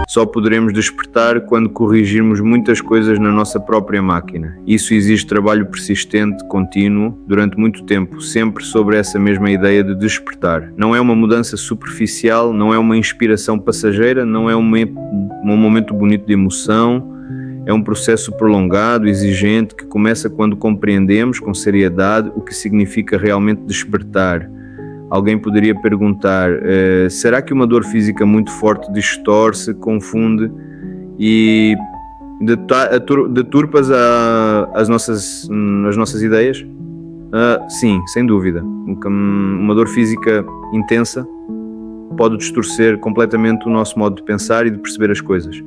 Só poderemos despertar quando corrigirmos muitas coisas na nossa própria máquina. Isso exige trabalho persistente, contínuo, durante muito tempo, sempre sobre essa mesma ideia de despertar. Não é uma mudança superficial, não é uma inspiração passageira, não é um momento bonito de emoção. É um processo prolongado, exigente, que começa quando compreendemos com seriedade o que significa realmente despertar. Alguém poderia perguntar, será que uma dor física muito forte distorce, confunde e deturpas as nossas ideias? Sim, sem dúvida. Uma dor física intensa pode distorcer completamente o nosso modo de pensar e de perceber as coisas.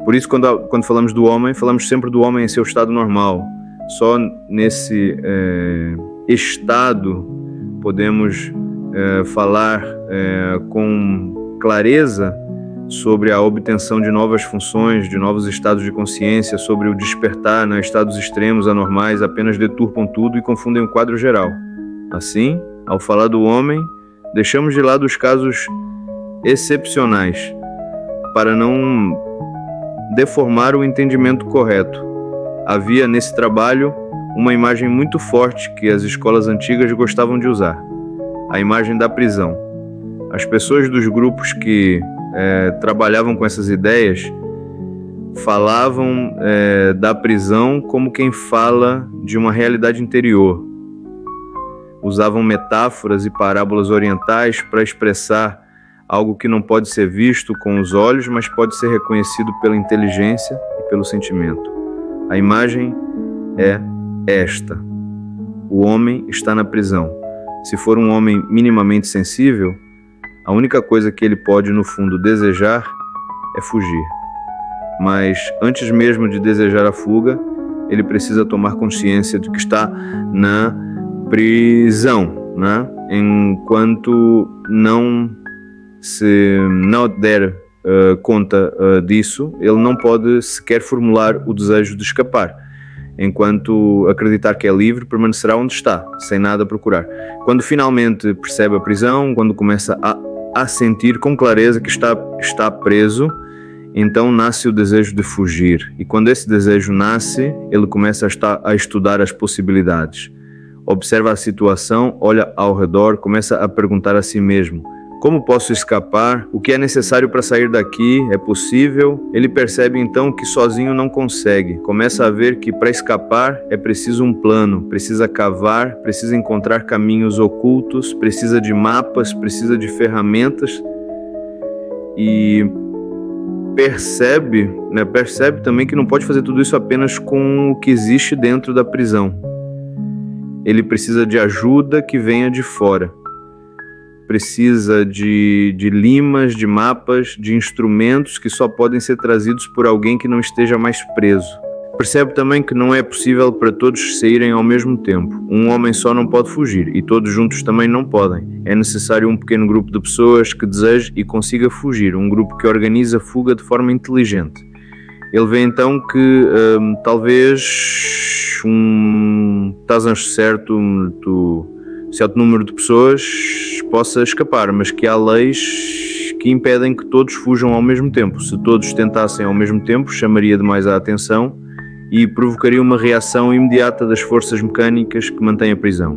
Por isso, quando falamos do homem, falamos sempre do homem em seu estado normal. Só nesse estado podemos falar com clareza sobre a obtenção de novas funções, de novos estados de consciência, sobre o despertar, estados extremos anormais apenas deturpam tudo e confundem o quadro geral. Assim, ao falar do homem, deixamos de lado os casos excepcionais para não deformar o entendimento correto. Havia nesse trabalho uma imagem muito forte que as escolas antigas gostavam de usar: a imagem da prisão. As pessoas dos grupos que trabalhavam com essas ideias falavam da prisão como quem fala de uma realidade interior. Usavam metáforas e parábolas orientais para expressar algo que não pode ser visto com os olhos, mas pode ser reconhecido pela inteligência e pelo sentimento. A imagem é esta: o homem está na prisão. Se for um homem minimamente sensível, a única coisa que ele pode, no fundo, desejar é fugir. Mas antes mesmo de desejar a fuga, ele precisa tomar consciência de que está na prisão, Enquanto não der conta disso, ele não pode sequer formular o desejo de escapar. Enquanto acreditar que é livre, permanecerá onde está, sem nada a procurar. Quando finalmente percebe a prisão, quando começa a sentir com clareza que está preso, então nasce o desejo de fugir. E quando esse desejo nasce, ele começa a estudar as possibilidades. Observa a situação, olha ao redor, começa a perguntar a si mesmo: como posso escapar? O que é necessário para sair daqui? É possível? Ele percebe então que sozinho não consegue. Começa a ver que para escapar é preciso um plano, precisa cavar, precisa encontrar caminhos ocultos, precisa de mapas, precisa de ferramentas. E percebe também que não pode fazer tudo isso apenas com o que existe dentro da prisão. Ele precisa de ajuda que venha de fora. Precisa de limas, de mapas, de instrumentos que só podem ser trazidos por alguém que não esteja mais preso. Percebe também que não é possível para todos saírem ao mesmo tempo. Um homem só não pode fugir e todos juntos também não podem. É necessário um pequeno grupo de pessoas que deseje e consiga fugir, um grupo que organiza a fuga de forma inteligente. Ele vê então que talvez estás certo, certo número de pessoas possa escapar, mas que há leis que impedem que todos fujam ao mesmo tempo. Se todos tentassem ao mesmo tempo, chamaria demais a atenção e provocaria uma reação imediata das forças mecânicas que mantêm a prisão.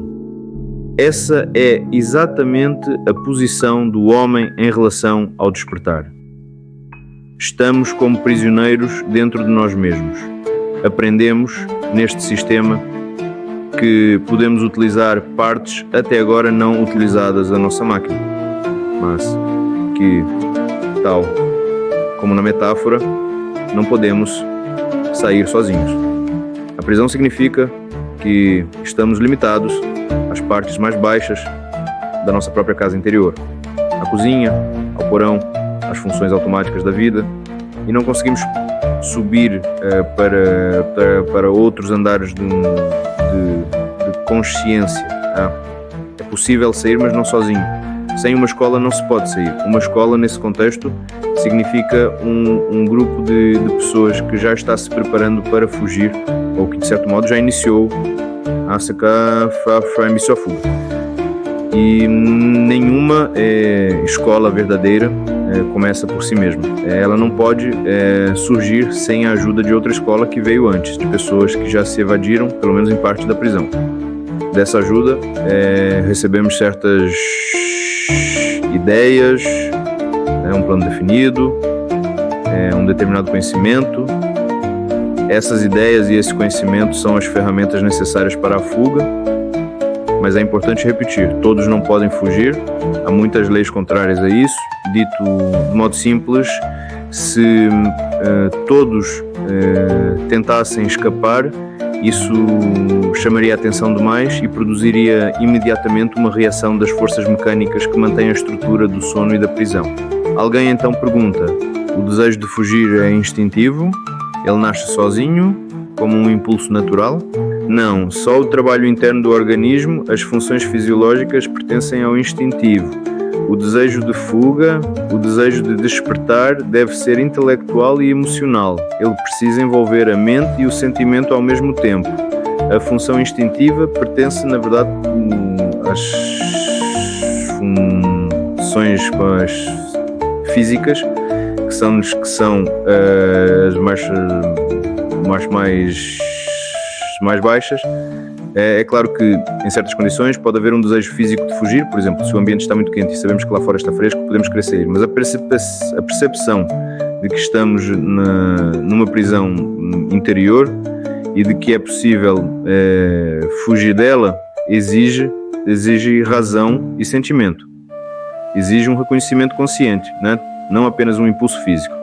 Essa é exatamente a posição do homem em relação ao despertar. Estamos como prisioneiros dentro de nós mesmos. Aprendemos neste sistema que podemos utilizar partes até agora não utilizadas da nossa máquina, mas que, tal como na metáfora, não podemos sair sozinhos. A prisão significa que estamos limitados às partes mais baixas da nossa própria casa interior, à cozinha, ao porão, às funções automáticas da vida, e não conseguimos subir para outros andares de consciência. É possível sair, mas não sozinho. Sem uma escola não se pode sair. Uma escola, nesse contexto, significa um grupo de pessoas que já está se preparando para fugir, ou que de certo modo já iniciou a fuga. E nenhuma escola verdadeira começa por si mesma. Ela não pode surgir sem a ajuda de outra escola que veio antes, de pessoas que já se evadiram, pelo menos em parte da prisão. Dessa ajuda, recebemos certas ideias, um plano definido, um determinado conhecimento. Essas ideias e esse conhecimento são as ferramentas necessárias para a fuga, mas é importante repetir, todos não podem fugir, há muitas leis contrárias a isso. Dito de modo simples, se todos tentassem escapar, isso chamaria a atenção demais e produziria imediatamente uma reação das forças mecânicas que mantêm a estrutura do sono e da prisão. Alguém então pergunta, o desejo de fugir é instintivo? Ele nasce sozinho, como um impulso natural? Não, só o trabalho interno do organismo, as funções fisiológicas pertencem ao instintivo. O desejo de fuga, o desejo de despertar deve ser intelectual e emocional. Ele precisa envolver a mente e o sentimento ao mesmo tempo. A função instintiva pertence, na verdade, às funções físicas, que são as mais baixas. É claro que em certas condições pode haver um desejo físico de fugir, por exemplo, se o ambiente está muito quente e sabemos que lá fora está fresco, podemos querer sair, mas a percepção de que estamos numa prisão interior e de que é possível fugir dela exige razão e sentimento, exige um reconhecimento consciente, né? Não apenas um impulso físico.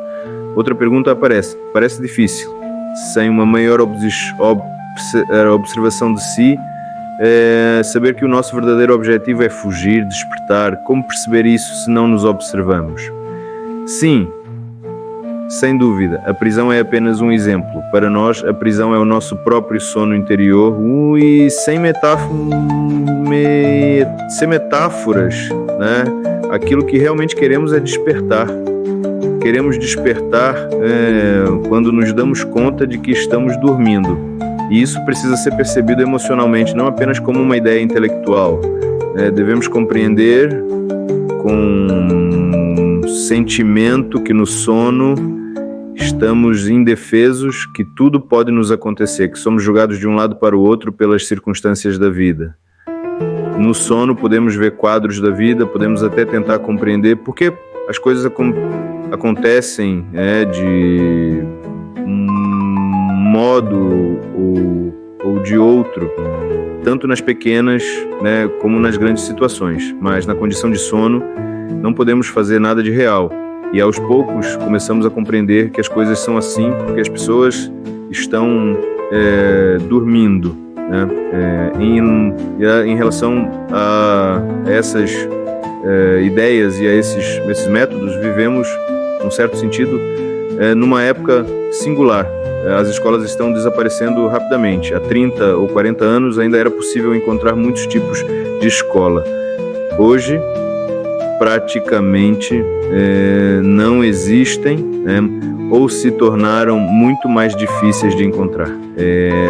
Outra pergunta aparece, parece difícil, sem uma maior observação de si, saber que o nosso verdadeiro objetivo é fugir, despertar. Como perceber isso se não nos observamos? Sim, sem dúvida, a prisão é apenas um exemplo. Para nós, a prisão é o nosso próprio sono interior e sem metáforas, né? Aquilo que realmente queremos é despertar. Queremos despertar quando nos damos conta de que estamos dormindo. E isso precisa ser percebido emocionalmente, não apenas como uma ideia intelectual. Devemos compreender com sentimento que no sono estamos indefesos, que tudo pode nos acontecer, que somos jogados de um lado para o outro pelas circunstâncias da vida. No sono podemos ver quadros da vida, podemos até tentar compreender por que as coisas acontecem de um modo ou de outro, tanto nas pequenas, né, como nas grandes situações, mas na condição de sono não podemos fazer nada de real, e aos poucos começamos a compreender que as coisas são assim porque as pessoas estão dormindo, né? Em relação a essas ideias e a esses métodos, vivemos, num certo sentido, numa época singular. As escolas estão desaparecendo rapidamente. Há 30 ou 40 anos ainda era possível encontrar muitos tipos de escola. Hoje, praticamente não existem, né, ou se tornaram muito mais difíceis de encontrar.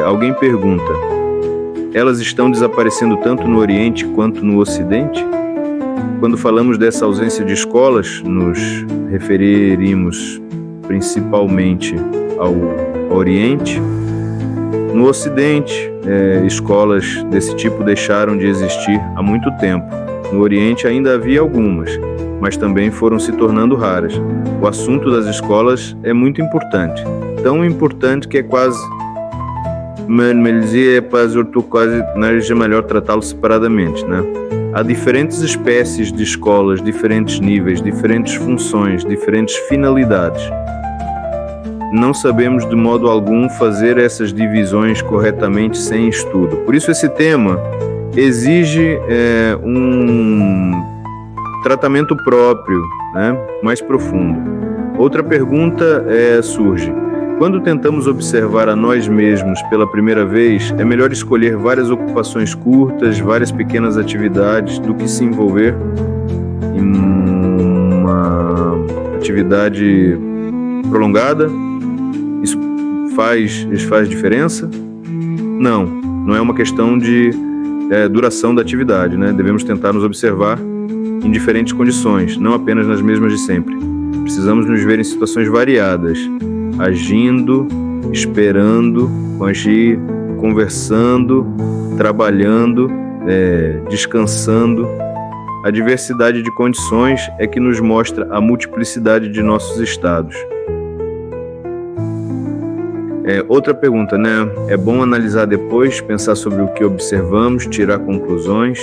Alguém pergunta, elas estão desaparecendo tanto no Oriente quanto no Ocidente? Quando falamos dessa ausência de escolas, nos referimos principalmente ao Oriente. No Ocidente, escolas desse tipo deixaram de existir há muito tempo. No Oriente ainda havia algumas, mas também foram se tornando raras. O assunto das escolas é muito importante, tão importante que é quase melhor tratá-lo separadamente, né? Há diferentes espécies de escolas, diferentes níveis, diferentes funções, diferentes finalidades. Não sabemos de modo algum fazer essas divisões corretamente sem estudo. Por isso esse tema exige um tratamento próprio, né, mais profundo. Outra pergunta surge. Quando tentamos observar a nós mesmos pela primeira vez, é melhor escolher várias ocupações curtas, várias pequenas atividades, do que se envolver em uma atividade prolongada? Isso faz diferença? Não é uma questão de duração da atividade, né? Devemos tentar nos observar em diferentes condições, não apenas nas mesmas de sempre. Precisamos nos ver em situações variadas, agindo, esperando, conversando, trabalhando, descansando. A diversidade de condições é que nos mostra a multiplicidade de nossos estados. Outra pergunta, né? É bom analisar depois, pensar sobre o que observamos, tirar conclusões.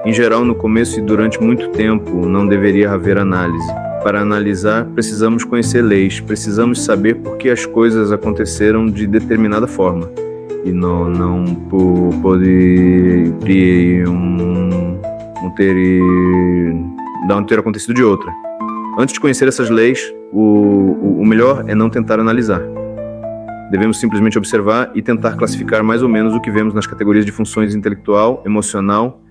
Em geral, no começo e durante muito tempo, não deveria haver análise. Para analisar, precisamos conhecer leis, precisamos saber por que as coisas aconteceram de determinada forma. E não ter acontecido de outra. Antes de conhecer essas leis, o melhor é não tentar analisar. Devemos simplesmente observar e tentar classificar mais ou menos o que vemos nas categorias de funções intelectual, emocional,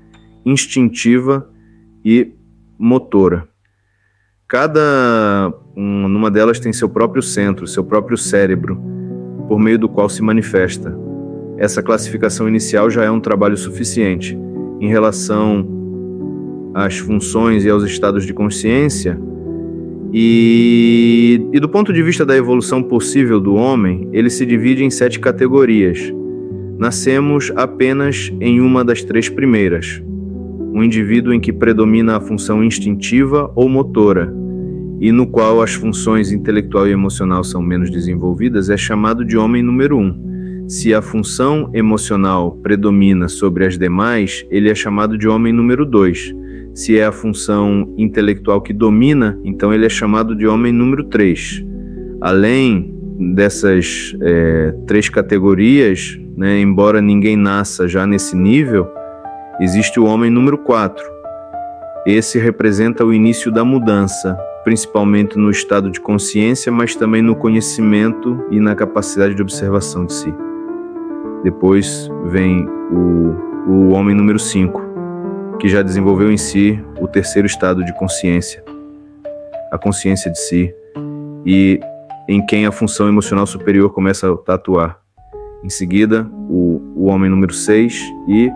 instintiva e motora. Cada uma delas tem seu próprio centro, seu próprio cérebro, por meio do qual se manifesta. Essa classificação inicial já é um trabalho suficiente. Em relação às funções e aos estados de consciência, e do ponto de vista da evolução possível do homem, ele se divide em 7 categorias. Nascemos apenas em uma das 3 primeiras. Um indivíduo em que predomina a função instintiva ou motora, e no qual as funções intelectual e emocional são menos desenvolvidas, é chamado de homem número 1. Se a função emocional predomina sobre as demais, ele é chamado de homem número 2. Se é a função intelectual que domina, então ele é chamado de homem número 3. Além dessas 3 categorias, né, embora ninguém nasça já nesse nível, existe o homem número 4. Esse representa o início da mudança, principalmente no estado de consciência, mas também no conhecimento e na capacidade de observação de si. Depois vem o homem número 5, que já desenvolveu em si o 3º estado de consciência, a consciência de si, e em quem a função emocional superior começa a atuar. Em seguida, o homem número 6 e,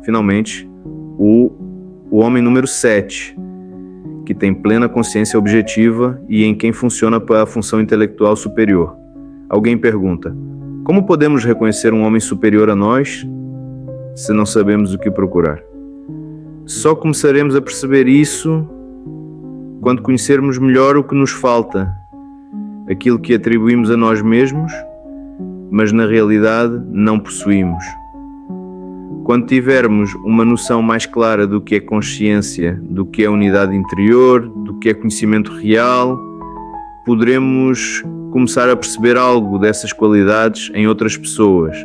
finalmente, o homem número 7, que tem plena consciência objetiva e em quem funciona a função intelectual superior. Alguém pergunta: como podemos reconhecer um homem superior a nós se não sabemos o que procurar? Só começaremos a perceber isso quando conhecermos melhor o que nos falta, aquilo que atribuímos a nós mesmos, mas na realidade não possuímos. Quando tivermos uma noção mais clara do que é consciência, do que é unidade interior, do que é conhecimento real, poderemos começar a perceber algo dessas qualidades em outras pessoas.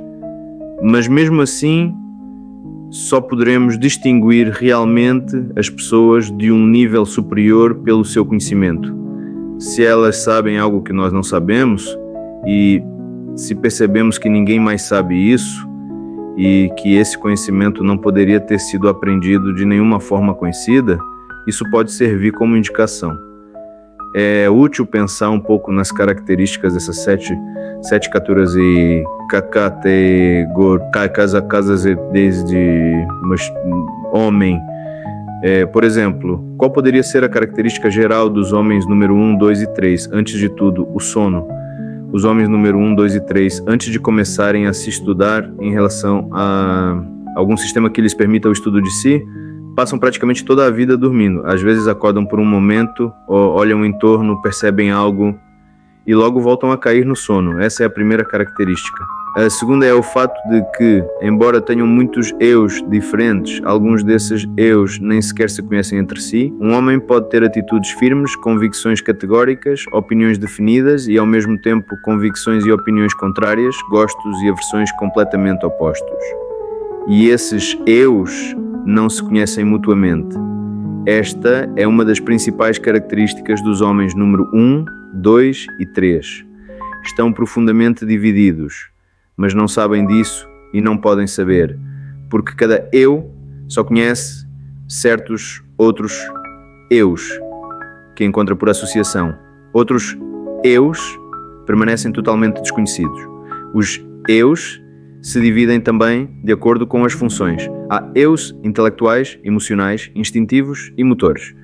Mas mesmo assim, só poderemos distinguir realmente as pessoas de um nível superior pelo seu conhecimento. Se elas sabem algo que nós não sabemos, e se percebemos que ninguém mais sabe isso, e que esse conhecimento não poderia ter sido aprendido de nenhuma forma conhecida, isso pode servir como indicação. É útil pensar um pouco nas características dessas sete categorias e casas desde homem. Por exemplo, qual poderia ser a característica geral dos homens número 1, 2 e 3? Antes de tudo, o sono. Os homens número 1, 2 e 3, antes de começarem a se estudar em relação a algum sistema que lhes permita o estudo de si, passam praticamente toda a vida dormindo. Às vezes acordam por um momento, olham em torno, percebem algo e logo voltam a cair no sono. Essa é a primeira característica. A segunda é o fato de que, embora tenham muitos eus diferentes, alguns desses eus nem sequer se conhecem entre si. Um homem pode ter atitudes firmes, convicções categóricas, opiniões definidas e, ao mesmo tempo, convicções e opiniões contrárias, gostos e aversões completamente opostos. E esses eus não se conhecem mutuamente. Esta é uma das principais características dos homens número 1, 2 e 3. Estão profundamente divididos, mas não sabem disso e não podem saber, porque cada eu só conhece certos outros eus que encontra por associação. Outros eus permanecem totalmente desconhecidos. Os eus se dividem também de acordo com as funções. Há eus intelectuais, emocionais, instintivos e motores.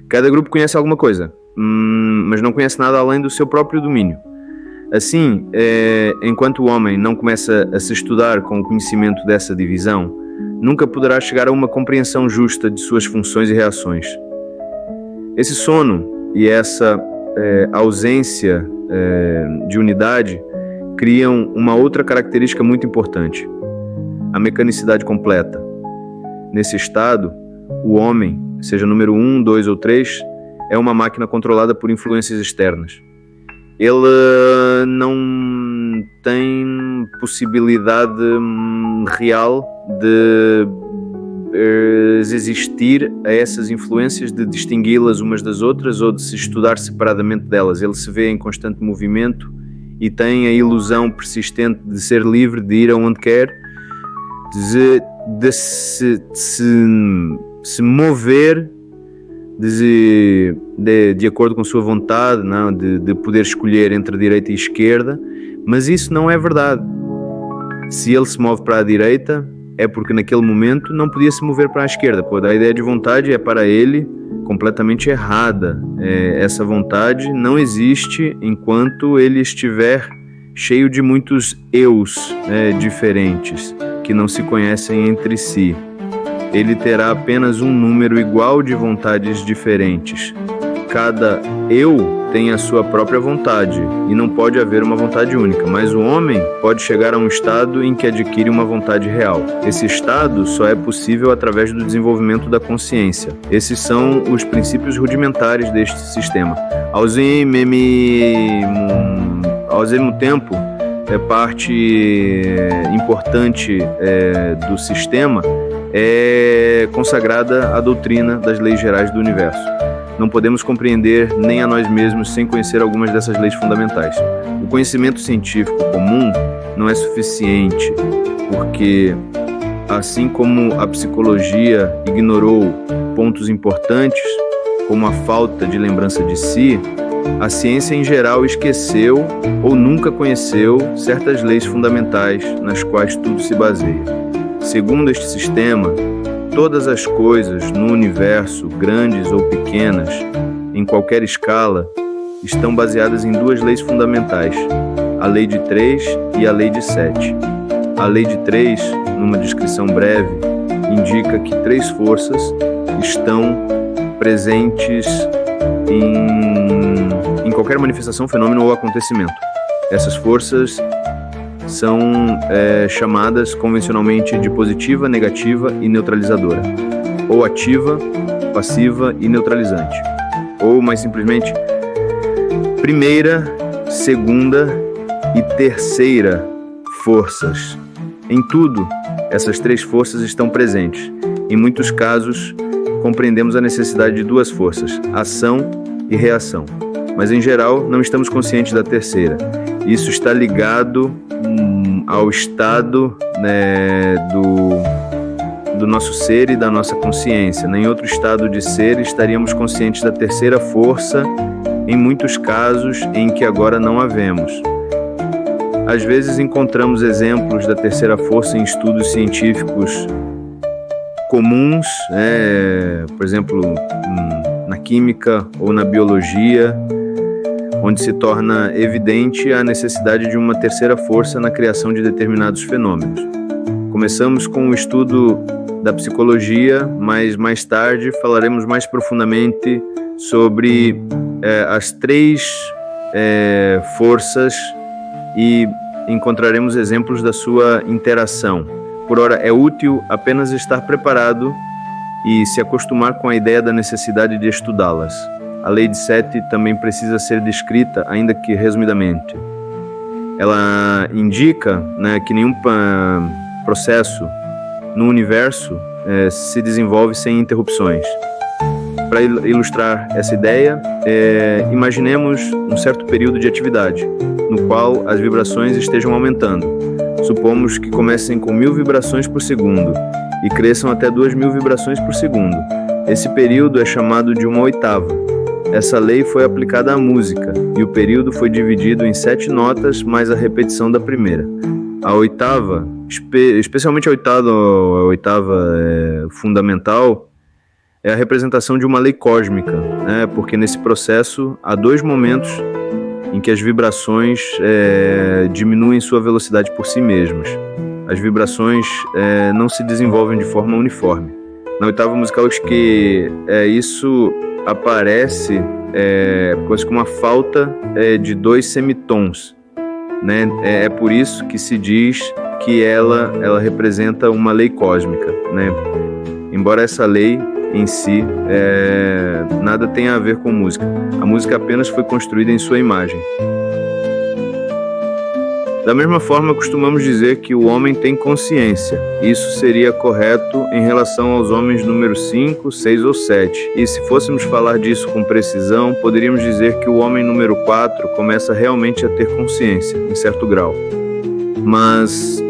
Cada grupo conhece alguma coisa, mas não conhece nada além do seu próprio domínio. Assim, enquanto o homem não começa a se estudar com o conhecimento dessa divisão, nunca poderá chegar a uma compreensão justa de suas funções e reações. Esse sono e essa ausência de unidade criam uma outra característica muito importante: a mecanicidade completa. Nesse estado, o homem, seja número 1, 2 ou 3, é uma máquina controlada por influências externas. Ele não tem possibilidade real de existir a essas influências, de distingui-las umas das outras ou de se estudar separadamente delas. Ele se vê em constante movimento e tem a ilusão persistente de ser livre, de ir aonde quer, de se mover de acordo com sua vontade, não? De poder escolher entre a direita e a esquerda, mas isso não é verdade. Se ele se move para a direita, é porque naquele momento não podia se mover para a esquerda, pois a ideia de vontade é para ele completamente errada. Essa vontade não existe enquanto ele estiver cheio de muitos eus diferentes, que não se conhecem entre si. Ele terá apenas um número igual de vontades diferentes. Cada eu tem a sua própria vontade e não pode haver uma vontade única, mas o homem pode chegar a um estado em que adquire uma vontade real. Esse estado só é possível através do desenvolvimento da consciência. Esses são os princípios rudimentares deste sistema. Ao mesmo tempo, parte importante do sistema é consagrada à doutrina das leis gerais do universo. Não podemos compreender nem a nós mesmos sem conhecer algumas dessas leis fundamentais. O conhecimento científico comum não é suficiente, porque, assim como a psicologia ignorou pontos importantes, como a falta de lembrança de si, a ciência em geral esqueceu ou nunca conheceu certas leis fundamentais nas quais tudo se baseia. Segundo este sistema, todas as coisas no universo, grandes ou pequenas, em qualquer escala, estão baseadas em duas leis fundamentais, a lei de 3 e a lei de 7. A lei de 3, numa descrição breve, indica que 3 forças estão presentes em qualquer manifestação, fenômeno ou acontecimento. Essas forças são chamadas convencionalmente de positiva, negativa e neutralizadora, ou ativa, passiva e neutralizante, ou mais simplesmente primeira, segunda e terceira forças. Em tudo, essas 3 forças estão presentes. Em muitos casos, compreendemos a necessidade de 2 forças, ação e reação, mas em geral não estamos conscientes da terceira. Isso está ligado ao estado do nosso ser e da nossa consciência. Em outro estado de ser, estaríamos conscientes da terceira força, em muitos casos em que agora não a vemos. Às vezes encontramos exemplos da terceira força em estudos científicos comuns, por exemplo, na química ou na biologia, onde se torna evidente a necessidade de uma terceira força na criação de determinados fenômenos. Começamos com o estudo da psicologia, mas mais tarde falaremos mais profundamente sobre as 3 forças e encontraremos exemplos da sua interação. Por ora, é útil apenas estar preparado e se acostumar com a ideia da necessidade de estudá-las. A lei de 7 também precisa ser descrita, ainda que resumidamente. Ela indica que nenhum processo no universo se desenvolve sem interrupções. Para ilustrar essa ideia, imaginemos um certo período de atividade, no qual as vibrações estejam aumentando. Supomos que comecem com 1000 vibrações por segundo e cresçam até 2000 vibrações por segundo. Esse período é chamado de uma oitava. Essa lei foi aplicada à música, e o período foi dividido em 7 notas mais a repetição da primeira. A oitava, especialmente a oitava fundamental, é a representação de uma lei cósmica, né? Porque nesse processo há dois momentos em que as vibrações diminuem sua velocidade por si mesmas. As vibrações não se desenvolvem de forma uniforme. Na oitava musical, acho que isso aparece quase como uma falta de dois semitons, né? É por isso que se diz que ela representa uma lei cósmica, né? Embora essa lei em si nada tenha a ver com música. A música apenas foi construída em sua imagem. Da mesma forma, costumamos dizer que o homem tem consciência. Isso seria correto em relação aos homens número 5, 6 ou 7. E se fôssemos falar disso com precisão, poderíamos dizer que o homem número 4 começa realmente a ter consciência, em certo grau. Mas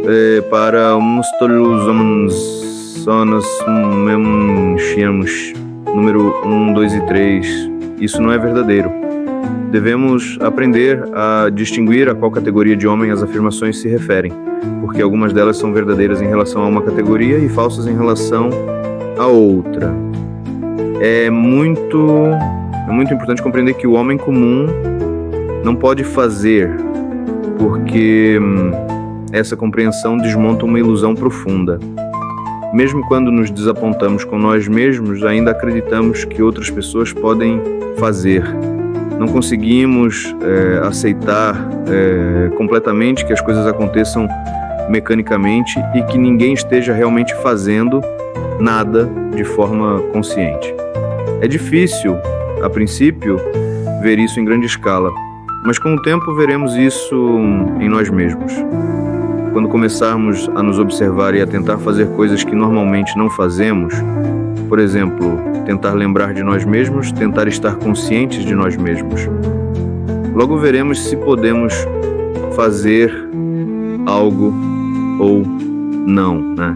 para uns todos os homens sonos número 1, 2 e 3, isso não é verdadeiro. Devemos aprender a distinguir a qual categoria de homem as afirmações se referem, porque algumas delas são verdadeiras em relação a uma categoria e falsas em relação a outra. É muito importante compreender que o homem comum não pode fazer, porque essa compreensão desmonta uma ilusão profunda. Mesmo quando nos desapontamos com nós mesmos, ainda acreditamos que outras pessoas podem fazer. Não conseguimos aceitar completamente que as coisas aconteçam mecanicamente e que ninguém esteja realmente fazendo nada de forma consciente. É difícil, a princípio, ver isso em grande escala, mas com o tempo veremos isso em nós mesmos. Quando começarmos a nos observar e a tentar fazer coisas que normalmente não fazemos, por exemplo, tentar lembrar de nós mesmos, tentar estar conscientes de nós mesmos, logo veremos se podemos fazer algo ou não, né?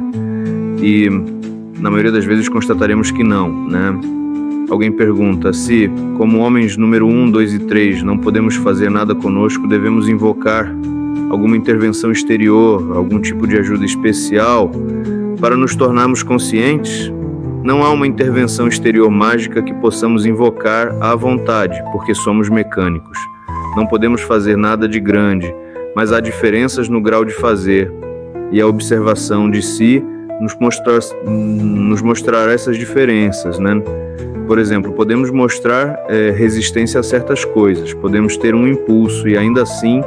E na maioria das vezes constataremos que não, né? Alguém pergunta se, como homens número 1, 2 e 3, não podemos fazer nada conosco, devemos invocar alguma intervenção exterior, algum tipo de ajuda especial para nos tornarmos conscientes? Não há uma intervenção exterior mágica que possamos invocar à vontade, porque somos mecânicos. Não podemos fazer nada de grande, mas há diferenças no grau de fazer, e a observação de si nos mostrará essas diferenças, né? Por exemplo, podemos mostrar resistência a certas coisas, podemos ter um impulso e ainda assim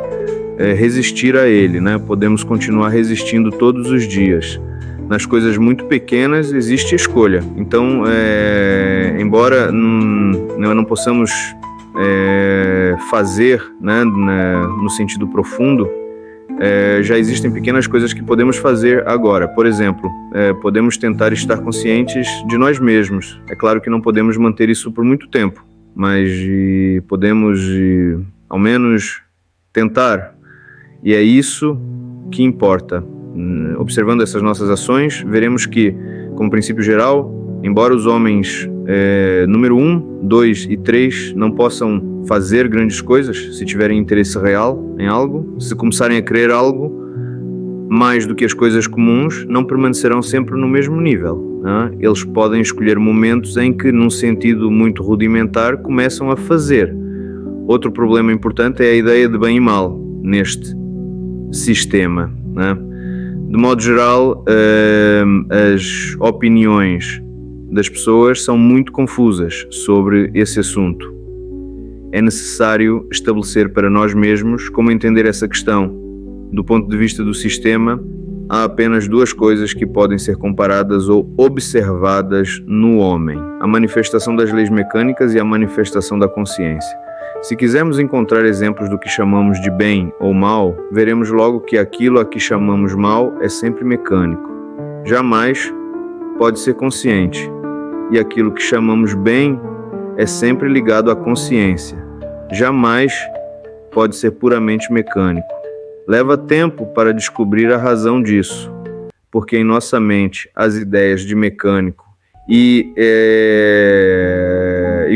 resistir a ele, né? Podemos continuar resistindo todos os dias. Nas coisas muito pequenas existe escolha. Então, embora não possamos fazer, né, no sentido profundo, já existem pequenas coisas que podemos fazer agora. Por exemplo, podemos tentar estar conscientes de nós mesmos. É claro que não podemos manter isso por muito tempo, mas podemos ao menos tentar. E é isso que importa. Observando essas nossas ações, veremos que, como princípio geral, embora os homens número 1, 2 e 3 não possam fazer grandes coisas, se tiverem interesse real em algo, se começarem a querer algo mais do que as coisas comuns, não permanecerão sempre no mesmo nível, né? Eles podem escolher momentos em que, num sentido muito rudimentar, começam a fazer. Outro problema importante é a ideia de bem e mal neste sistema, né? De modo geral, as opiniões das pessoas são muito confusas sobre esse assunto. É necessário estabelecer para nós mesmos como entender essa questão. Do ponto de vista do sistema, há apenas duas coisas que podem ser comparadas ou observadas no homem: a manifestação das leis mecânicas e a manifestação da consciência. Se quisermos encontrar exemplos do que chamamos de bem ou mal, veremos logo que aquilo a que chamamos mal é sempre mecânico. Jamais pode ser consciente. E aquilo que chamamos bem é sempre ligado à consciência. Jamais pode ser puramente mecânico. Leva tempo para descobrir a razão disso, porque em nossa mente as ideias de mecânico e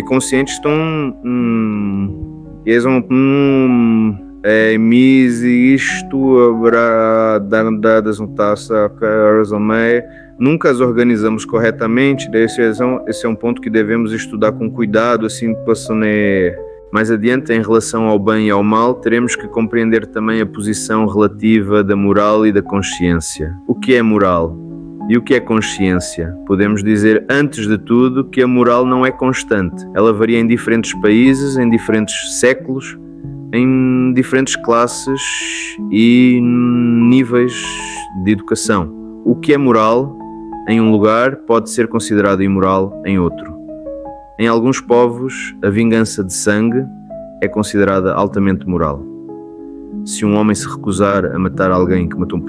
consciente estão mis isto haverá dadas um taça nunca as organizamos corretamente. Esse é um ponto que devemos estudar com cuidado, assim, mais adiante, em relação ao bem e ao mal, teremos que compreender também a posição relativa da moral e da consciência. O que é moral? E o que é consciência? Podemos dizer, antes de tudo, que a moral não é constante. Ela varia em diferentes países, em diferentes séculos, em diferentes classes e níveis de educação. O que é moral em um lugar pode ser considerado imoral em outro. Em alguns povos, a vingança de sangue é considerada altamente moral. Se um homem se recusar a matar alguém que matou um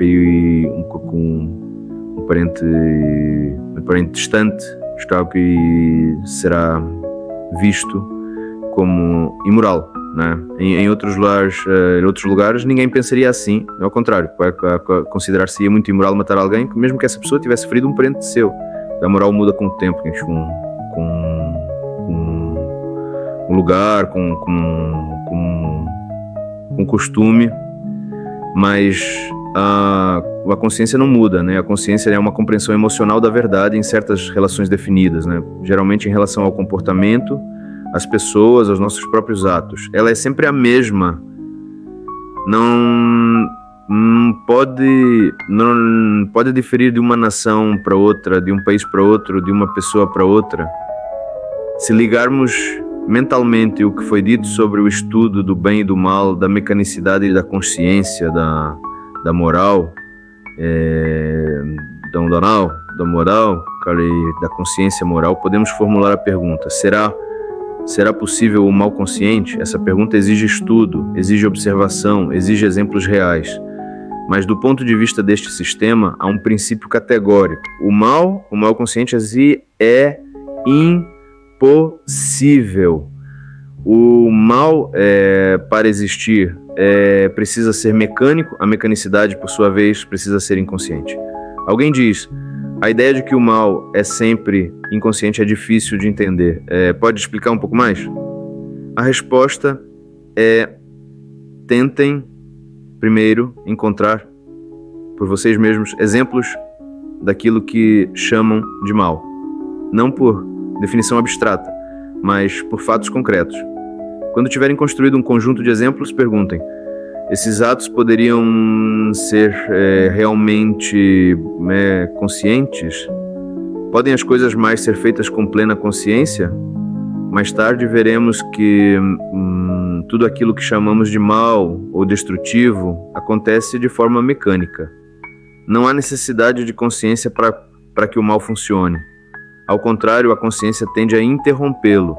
parente distante, está que será visto como imoral, não é? Em outros lugares, ninguém pensaria assim. Ao contrário, considerar-se muito imoral matar alguém, mesmo que essa pessoa tivesse ferido um parente seu. A moral muda com o tempo, com um lugar, com costume, mas a consciência não muda, né? A consciência é uma compreensão emocional da verdade em certas relações definidas, né? Geralmente em relação ao comportamento, às pessoas, aos nossos próprios atos. Ela é sempre a mesma. Não pode diferir de uma nação para outra, de um país para outro, de uma pessoa para outra. Se ligarmos mentalmente o que foi dito sobre o estudo do bem e do mal, da mecanicidade e da consciência, da moral, da moral, da consciência moral, podemos formular a pergunta: será possível o mal consciente? Essa pergunta exige estudo, exige observação, exige exemplos reais. Mas do ponto de vista deste sistema, há um princípio categórico. O mal consciente é impossível. O mal, para existir, precisa ser mecânico. A mecanicidade, por sua vez, precisa ser inconsciente. Alguém diz: a ideia de que o mal é sempre inconsciente é difícil de entender. Pode explicar um pouco mais? A resposta é: tentem primeiro encontrar por vocês mesmos exemplos daquilo que chamam de mal. Não por definição abstrata, mas por fatos concretos. Quando tiverem construído um conjunto de exemplos, perguntem: esses atos poderiam ser realmente conscientes? Podem as coisas mais ser feitas com plena consciência? Mais tarde veremos que tudo aquilo que chamamos de mal ou destrutivo acontece de forma mecânica. Não há necessidade de consciência para que o mal funcione. Ao contrário, a consciência tende a interrompê-lo.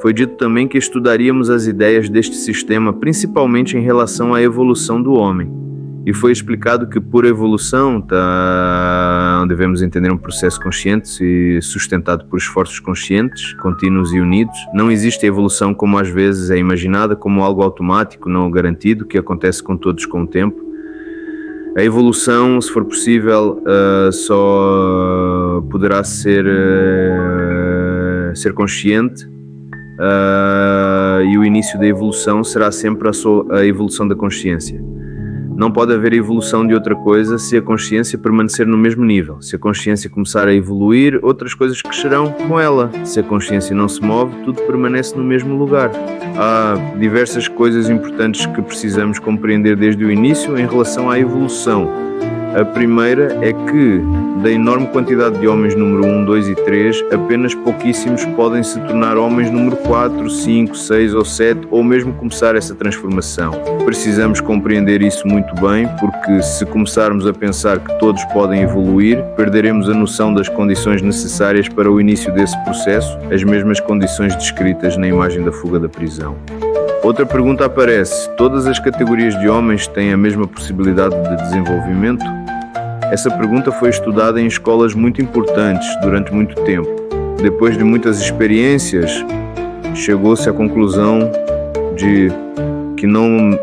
Foi dito também que estudaríamos as ideias deste sistema principalmente em relação à evolução do homem. E foi explicado que por evolução devemos entender um processo consciente e sustentado por esforços conscientes, contínuos e unidos. Não existe a evolução como às vezes é imaginada, como algo automático, não garantido, que acontece com todos com o tempo. A evolução, se for possível, só poderá ser consciente, e o início da evolução será sempre a evolução da consciência. Não pode haver evolução de outra coisa se a consciência permanecer no mesmo nível. Se a consciência começar a evoluir, outras coisas crescerão com ela. Se a consciência não se move, tudo permanece no mesmo lugar. Há diversas coisas importantes que precisamos compreender desde o início em relação à evolução. A primeira é que, da enorme quantidade de homens número 1, 2 e 3, apenas pouquíssimos podem se tornar homens número 4, 5, 6 ou 7, ou mesmo começar essa transformação. Precisamos compreender isso muito bem, porque se começarmos a pensar que todos podem evoluir, perderemos a noção das condições necessárias para o início desse processo, as mesmas condições descritas na imagem da fuga da prisão. Outra pergunta aparece: todas as categorias de homens têm a mesma possibilidade de desenvolvimento? Essa pergunta foi estudada em escolas muito importantes durante muito tempo. Depois de muitas experiências, chegou-se à conclusão de que não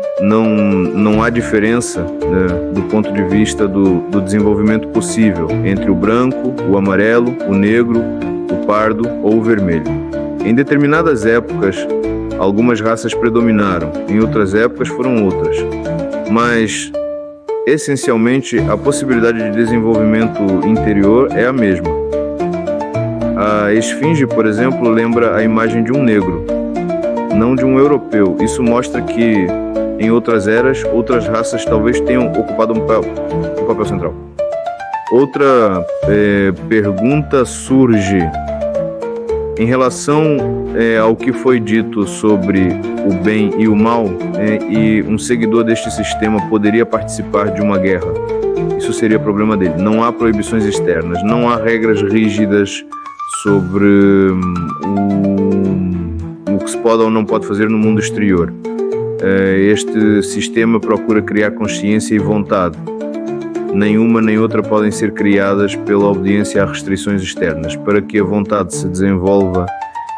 há diferença, né, do ponto de vista do desenvolvimento possível entre o branco, o amarelo, o negro, o pardo ou o vermelho. Em determinadas épocas, algumas raças predominaram, em outras épocas foram outras, mas essencialmente a possibilidade de desenvolvimento interior é a mesma. A esfinge, por exemplo, lembra a imagem de um negro, não de um europeu. Isso mostra que em outras eras, outras raças talvez tenham ocupado um papel central. Outra pergunta surge em relação ao que foi dito sobre o bem e o mal, e um seguidor deste sistema poderia participar de uma guerra. Isso seria problema dele. Não há proibições externas, não há regras rígidas sobre o que se pode ou não pode fazer no mundo exterior. Este sistema procura criar consciência e vontade. Nenhuma nem outra podem ser criadas pela obediência a restrições externas. Para que a vontade se desenvolva,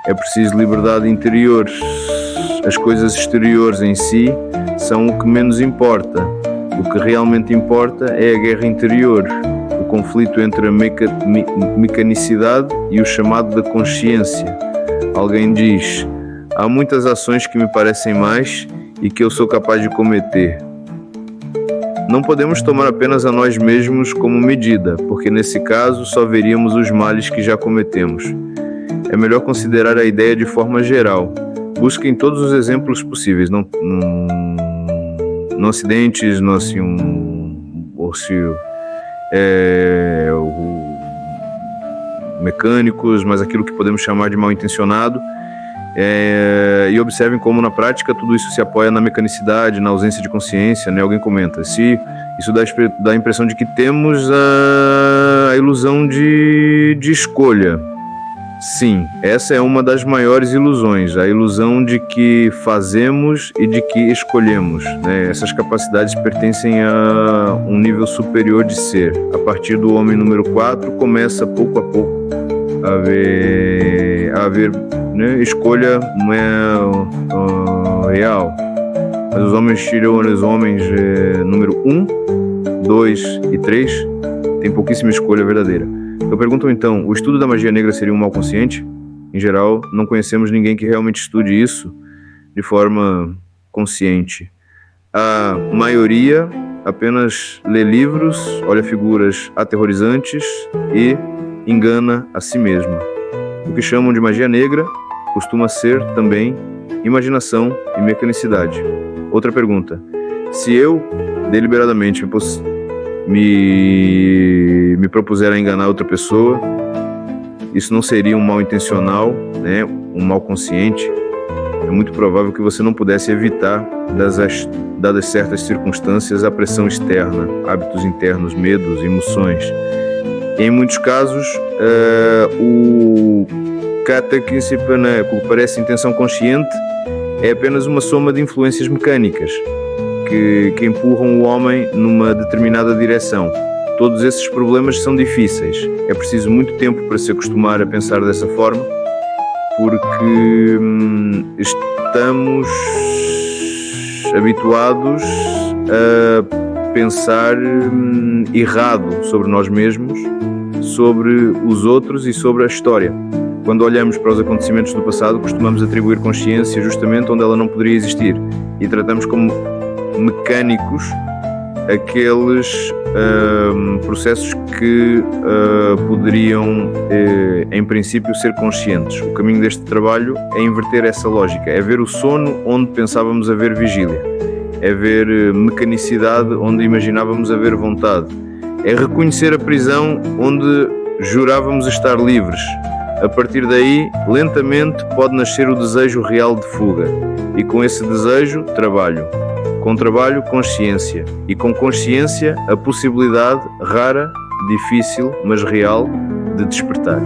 é preciso liberdade interior. As coisas exteriores em si são o que menos importa. O que realmente importa é a guerra interior, o conflito entre a mecanicidade e o chamado da consciência. Alguém diz: há muitas ações que me parecem mais e que eu sou capaz de cometer. Não podemos tomar apenas a nós mesmos como medida, porque nesse caso só veríamos os males que já cometemos. É melhor considerar a ideia de forma geral. Busquem todos os exemplos possíveis, não acidentes, não assim mecânicos, mas aquilo que podemos chamar de mal intencionado. E observem como na prática tudo isso se apoia na mecanicidade, na ausência de consciência, né? Alguém comenta: se isso dá a impressão de que temos a ilusão de escolha. Sim, essa é uma das maiores ilusões, a ilusão de que fazemos e de que escolhemos, né? Essas capacidades pertencem a um nível superior de ser. A partir do homem número 4 começa pouco a pouco a haver escolha real. Mas os homens número 1, 2 e 3 têm pouquíssima escolha verdadeira. Eu pergunto então: o estudo da magia negra seria um mal consciente? Em geral, não conhecemos ninguém que realmente estude isso de forma consciente. A maioria apenas lê livros, olha figuras aterrorizantes e engana a si mesma. O que chamam de magia negra costuma ser também imaginação e mecanicidade. Outra pergunta: se eu deliberadamente me propuser a enganar outra pessoa, isso não seria um mal intencional, né? Um mal consciente? É muito provável que você não pudesse evitar, dadas certas circunstâncias, a pressão externa, hábitos internos, medos, emoções. Em muitos casos, o Kata-Kinsipana, que parece intenção consciente, é apenas uma soma de influências mecânicas que empurram o homem numa determinada direção. Todos esses problemas são difíceis. É preciso muito tempo para se acostumar a pensar dessa forma, porque estamos habituados a pensar errado sobre nós mesmos, sobre os outros e sobre a história. Quando olhamos para os acontecimentos do passado, costumamos atribuir consciência justamente onde ela não poderia existir e tratamos como mecânicos aqueles processos que poderiam, em princípio, ser conscientes. O caminho deste trabalho é inverter essa lógica, é ver o sono onde pensávamos haver vigília, é ver mecanicidade onde imaginávamos haver vontade, é reconhecer a prisão onde jurávamos estar livres. A partir daí, lentamente, pode nascer o desejo real de fuga, e com esse desejo, trabalho. Com trabalho, consciência, e com consciência, a possibilidade rara, difícil, mas real, de despertar.